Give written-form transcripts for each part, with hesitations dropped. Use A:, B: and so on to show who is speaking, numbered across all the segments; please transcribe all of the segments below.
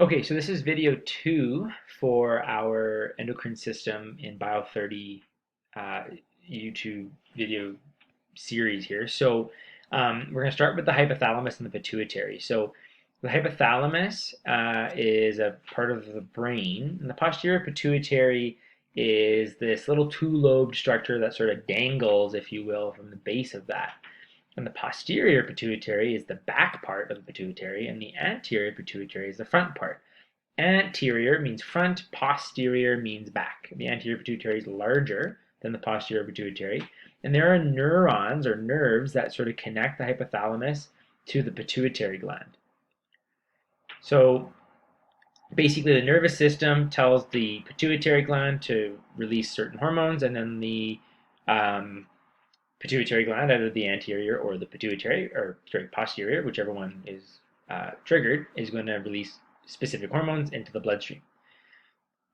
A: Okay, so this is video 2 for our endocrine system in Bio30 uh, YouTube video series here. So we're going to start with the hypothalamus and the pituitary. So the hypothalamus is a part of the brain, and the posterior pituitary is this little two-lobed structure that sort of dangles, if you will, from the base of that. And the posterior pituitary is the back part of the pituitary, and the anterior pituitary is the front part. Anterior means front, posterior means back. The anterior pituitary is larger than the posterior pituitary, and there are neurons or nerves that sort of connect the hypothalamus to the pituitary gland. So basically, the nervous system tells the pituitary gland to release certain hormones, and then the pituitary gland, either the anterior or the pituitary, or sorry, posterior, whichever one is triggered, is going to release specific hormones into the bloodstream.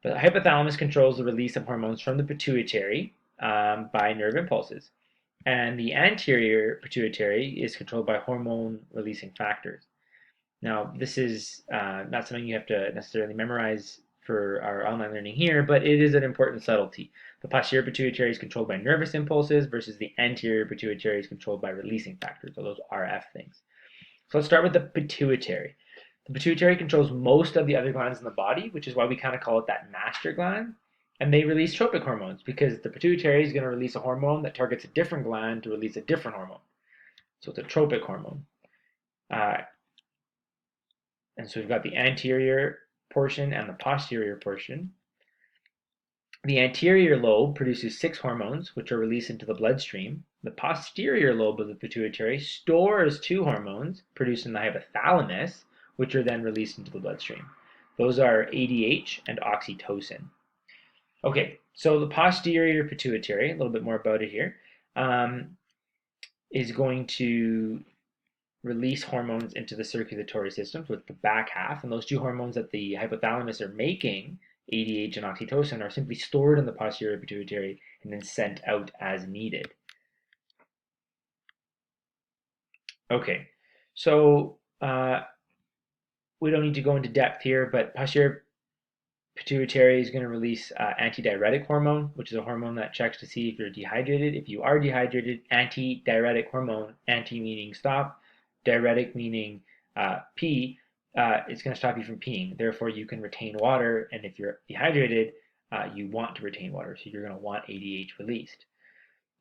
A: The hypothalamus controls the release of hormones from the pituitary by nerve impulses, and the anterior pituitary is controlled by hormone releasing factors. Now, this is not something you have to necessarily memorize for our online learning here, but it is an important subtlety. The posterior pituitary is controlled by nervous impulses versus the anterior pituitary is controlled by releasing factors, or those RF things. So let's start with the pituitary. The pituitary controls most of the other glands in the body, which is why we kind of call it that master gland. And they release tropic hormones because the pituitary is going to release a hormone that targets a different gland to release a different hormone. So it's a tropic hormone. Uh, and so we've got the anterior portion and the posterior portion. The anterior lobe produces 6 hormones, which are released into the bloodstream. The posterior lobe of the pituitary stores 2 hormones produced in the hypothalamus, which are then released into the bloodstream. Those are ADH and oxytocin. Okay, so the posterior pituitary, a little bit more about it here, is going to release hormones into the circulatory system, so it's the back half, and those 2 hormones that the hypothalamus are making, ADH and oxytocin, are simply stored in the posterior pituitary and then sent out as needed. Okay, so we don't need to go into depth here, but posterior pituitary is going to release antidiuretic hormone, which is a hormone that checks to see if you're dehydrated. If you are dehydrated, antidiuretic hormone, anti meaning stop, diuretic meaning pee, it's going to stop you from peeing. Therefore, you can retain water, and if you're dehydrated, you want to retain water, so you're going to want ADH released.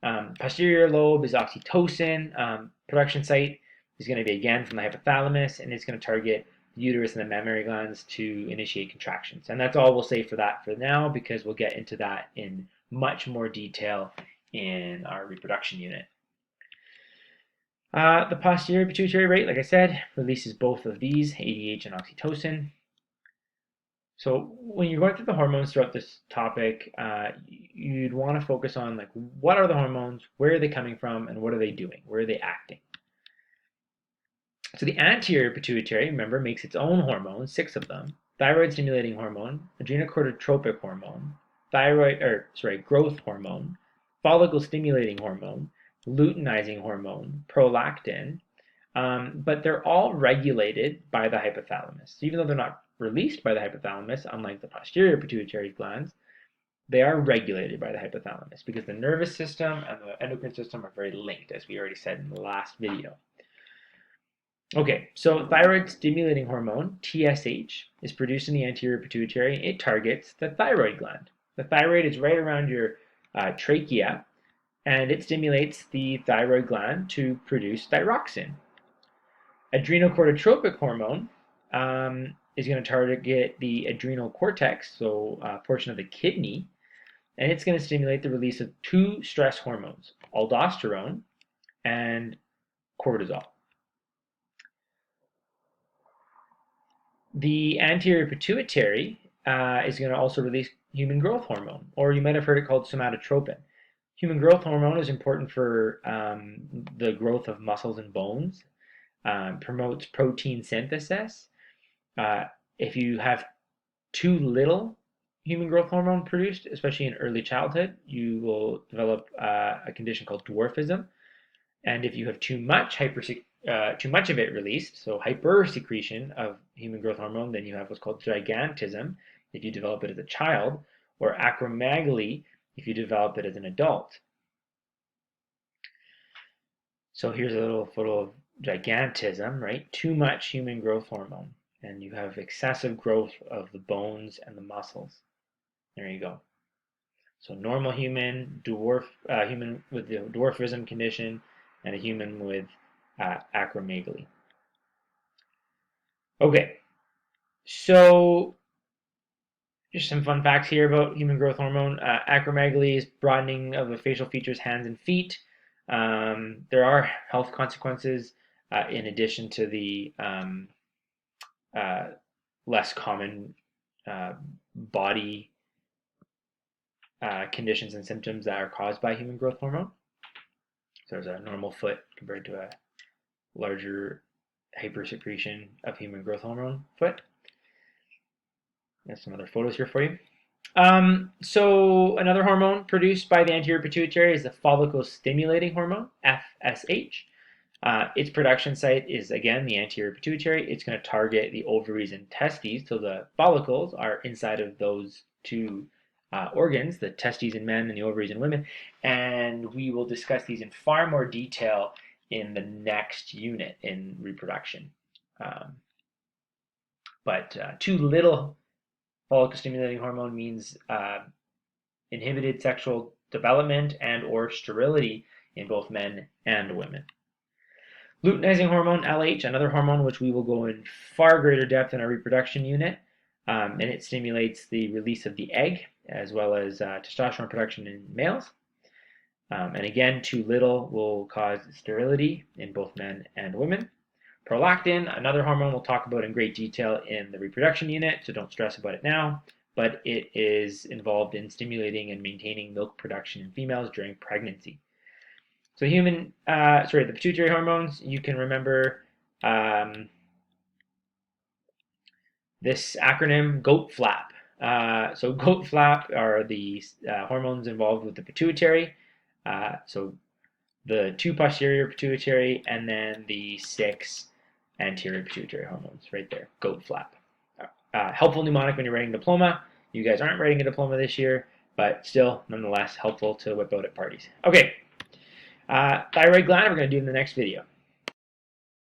A: Posterior lobe is oxytocin. Production site is going to be again from the hypothalamus, and it's going to target the uterus and the mammary glands to initiate contractions. And that's all we'll say for that for now, because we'll get into that in much more detail in our reproduction unit. The posterior pituitary rate, like I said, releases both of these, ADH and oxytocin. So when you're going through the hormones throughout this topic, you'd want to focus on like what are the hormones, where are they coming from, and what are they doing, where are they acting. So the anterior pituitary, remember, makes its own hormones, 6 of them: thyroid stimulating hormone, adrenocorticotropic hormone, growth hormone, follicle stimulating hormone, luteinizing hormone, prolactin, but they're all regulated by the hypothalamus. So even though they're not released by the hypothalamus, unlike the posterior pituitary glands, they are regulated by the hypothalamus because the nervous system and the endocrine system are very linked, as we already said in the last video. Okay, so thyroid stimulating hormone, TSH, is produced in the anterior pituitary. It targets the thyroid gland. The thyroid is right around your trachea, and it stimulates the thyroid gland to produce thyroxine. Adrenocorticotropic hormone is going to target the adrenal cortex, so a portion of the kidney, and it's going to stimulate the release of 2 stress hormones, aldosterone and cortisol. The anterior pituitary is going to also release human growth hormone, or you might have heard it called somatotropin. Human growth hormone is important for the growth of muscles and bones, promotes protein synthesis. If you have too little human growth hormone produced, especially in early childhood, you will develop a condition called dwarfism. And if you have too much too much of it released, so hypersecretion of human growth hormone, then you have what's called gigantism if you develop it as a child, or acromegaly if you develop it as an adult. So here's a little photo of gigantism, right? Too much human growth hormone, and you have excessive growth of the bones and the muscles. There you go. So normal human, human with the dwarfism condition, and a human with acromegaly. Okay, so just some fun facts here about human growth hormone. Acromegaly is broadening of the facial features, hands and feet. There are health consequences in addition to the less common body conditions and symptoms that are caused by human growth hormone. So there's a normal foot compared to a larger hypersecretion of human growth hormone foot. There's some other photos here for you. So another hormone produced by the anterior pituitary is the follicle stimulating hormone, FSH. Its production site is, again, the anterior pituitary. It's going to target the ovaries and testes, so the follicles are inside of those two organs, the testes in men and the ovaries in women, and we will discuss these in far more detail in the next unit in reproduction. But too little follicle stimulating hormone means inhibited sexual development and or sterility in both men and women. Luteinizing hormone, LH, another hormone which we will go in far greater depth in our reproduction unit, and it stimulates the release of the egg as well as testosterone production in males. And again, too little will cause sterility in both men and women. Prolactin, another hormone we'll talk about in great detail in the reproduction unit, so don't stress about it now, but it is involved in stimulating and maintaining milk production in females during pregnancy. So the pituitary hormones, you can remember this acronym, GOAT flap. So GOAT flap are the hormones involved with the pituitary. So the 2 posterior pituitary and then the 6 anterior pituitary hormones right there, GOAT flap. Helpful mnemonic when you're writing diploma. You guys aren't writing a diploma this year, but still, nonetheless, helpful to whip out at parties. Okay, thyroid gland we're going to do in the next video.